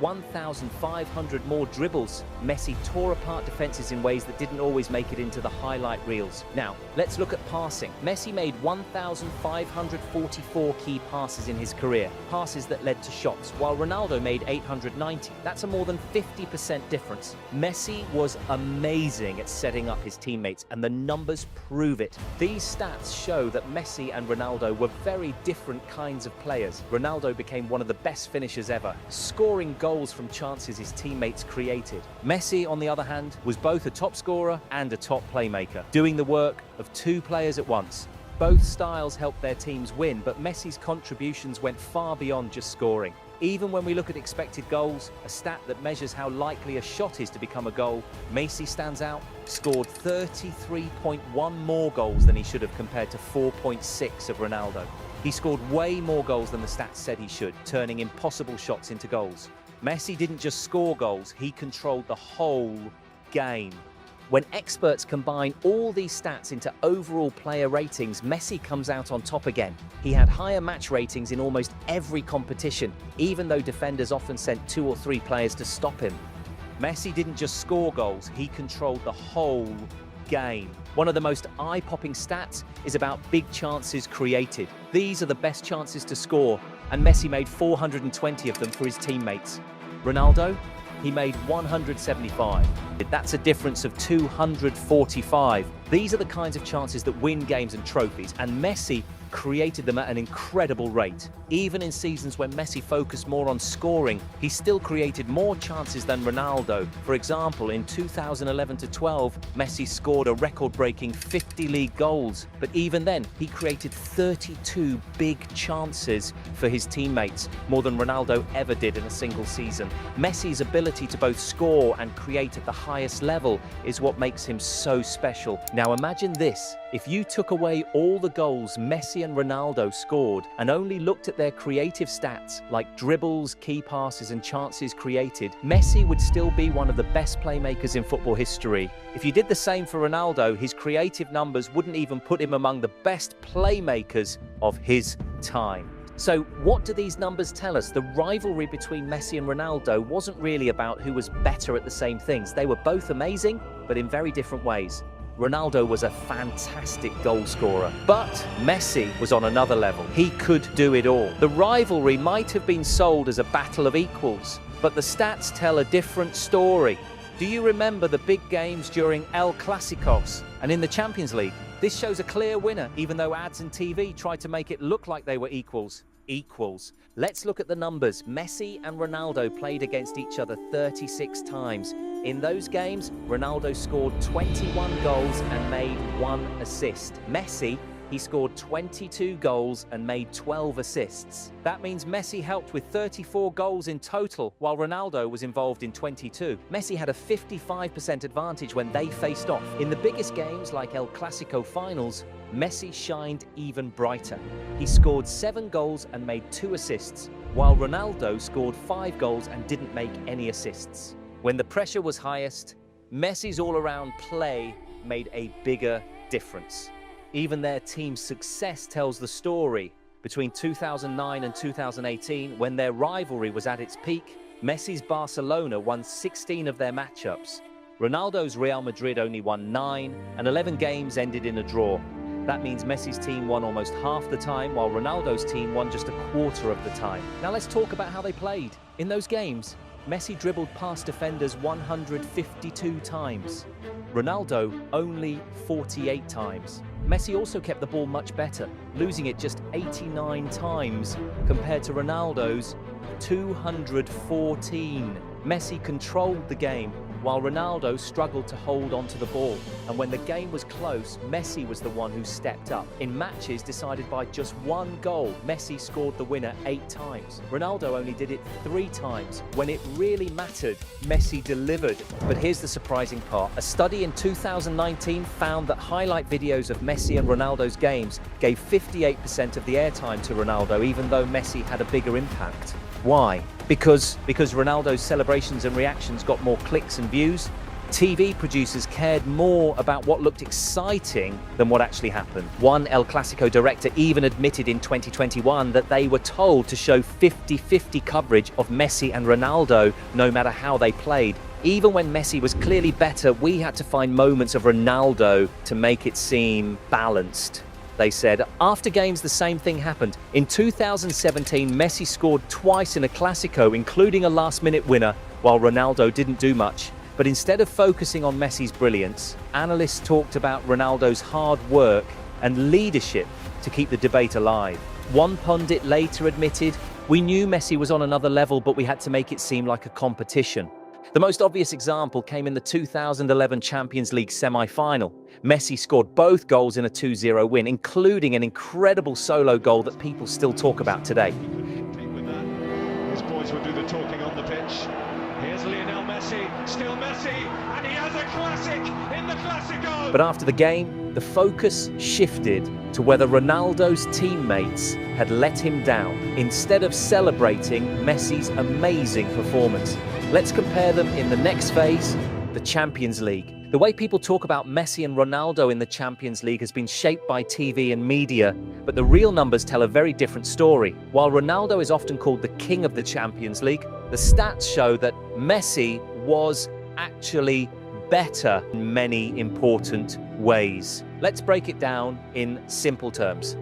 1,500 more dribbles. Messi tore apart defenses in ways that didn't always make it into the highlight reels. Now, let's look at passing. Messi made 1,544 key passes in his career, passes that led to shots, while Ronaldo made 890. That's a more than 50% difference. Messi was amazing at setting up his teammates, and the numbers prove it. These stats show that Messi and Ronaldo were very different kinds of players. Ronaldo became one of the best finishers ever, scoring goals from chances his teammates created. Messi, on the other hand, was both a top scorer and a top playmaker, doing the work of two players at once. Both styles helped their teams win, but Messi's contributions went far beyond just scoring. Even when we look at expected goals, a stat that measures how likely a shot is to become a goal, Messi stands out, scored 33.1 more goals than he should have compared to 4.6 of Ronaldo. He scored way more goals than the stats said he should, turning impossible shots into goals. Messi didn't just score goals, he controlled the whole game. When experts combine all these stats into overall player ratings, Messi comes out on top again. He had higher match ratings in almost every competition, even though defenders often sent 2 or 3 players to stop him. Messi didn't just score goals, he controlled the whole game. One of the most eye-popping stats is about big chances created. These are the best chances to score, and Messi made 420 of them for his teammates. Ronaldo? He made 175. That's a difference of 245. These are the kinds of chances that win games and trophies, and Messi created them at an incredible rate. Even in seasons when Messi focused more on scoring, he still created more chances than Ronaldo. For example, in 2011-12, Messi scored a record-breaking 50 league goals, but even then, he created 32 big chances for his teammates, more than Ronaldo ever did in a single season. Messi's ability to both score and create at the highest level is what makes him so special. Now imagine this, if you took away all the goals Messi and Ronaldo scored and only looked at their creative stats like dribbles, key passes and chances created, Messi would still be one of the best playmakers in football history. If you did the same for Ronaldo, his creative numbers wouldn't even put him among the best playmakers of his time. So what do these numbers tell us? The rivalry between Messi and Ronaldo wasn't really about who was better at the same things. They were both amazing, but in very different ways. Ronaldo was a fantastic goal scorer, but Messi was on another level. He could do it all. The rivalry might have been sold as a battle of equals, but the stats tell a different story. Do you remember the big games during El Clásicos and in the Champions League? This shows a clear winner, even though ads and TV tried to make it look like they were equals. Let's look at the numbers. Messi and Ronaldo played against each other 36 times. In those games, Ronaldo scored 21 goals and made 1 assist. Messi, he scored 22 goals and made 12 assists. That means Messi helped with 34 goals in total, while Ronaldo was involved in 22. Messi had a 55% advantage when they faced off. In the biggest games like El Clásico finals, Messi shined even brighter. He scored 7 goals and made 2 assists, while Ronaldo scored 5 goals and didn't make any assists. When the pressure was highest, Messi's all-around play made a bigger difference. Even their team's success tells the story. Between 2009 and 2018, when their rivalry was at its peak, Messi's Barcelona won 16 of their matchups. Ronaldo's Real Madrid only won 9, and 11 games ended in a draw. That means Messi's team won almost half the time, while Ronaldo's team won just a quarter of the time. Now let's talk about how they played. In those games, Messi dribbled past defenders 152 times. Ronaldo only 48 times. Messi also kept the ball much better, losing it just 89 times compared to Ronaldo's 214. Messi controlled the game, while Ronaldo struggled to hold onto the ball. And when the game was close, Messi was the one who stepped up. In matches decided by just 1 goal, Messi scored the winner 8 times. Ronaldo only did it 3 times. When it really mattered, Messi delivered. But here's the surprising part. A study in 2019 found that highlight videos of Messi and Ronaldo's games gave 58% of the airtime to Ronaldo, even though Messi had a bigger impact. Why? Because Ronaldo's celebrations and reactions got more clicks and views? TV producers cared more about what looked exciting than what actually happened. One El Clasico director even admitted in 2021 that they were told to show 50-50 coverage of Messi and Ronaldo no matter how they played. Even when Messi was clearly better, we had to find moments of Ronaldo to make it seem balanced. They said, after games, the same thing happened. In 2017, Messi scored twice in a Clasico, including a last-minute winner, while Ronaldo didn't do much. But instead of focusing on Messi's brilliance, analysts talked about Ronaldo's hard work and leadership to keep the debate alive. One pundit later admitted, "We knew Messi was on another level, but we had to make it seem like a competition." The most obvious example came in the 2011 Champions League semi-final. Messi scored both goals in a 2-0 win, including an incredible solo goal that people still talk about today. His boys will do the talking on the pitch. Here's Lionel Messi, still Messi, and he has a classic in the Clasico! But after the game, the focus shifted to whether Ronaldo's teammates had let him down, instead of celebrating Messi's amazing performance. Let's compare them in the next phase, the Champions League. The way people talk about Messi and Ronaldo in the Champions League has been shaped by TV and media, but the real numbers tell a very different story. While Ronaldo is often called the king of the Champions League, the stats show that Messi was actually better in many important ways. Let's break it down in simple terms.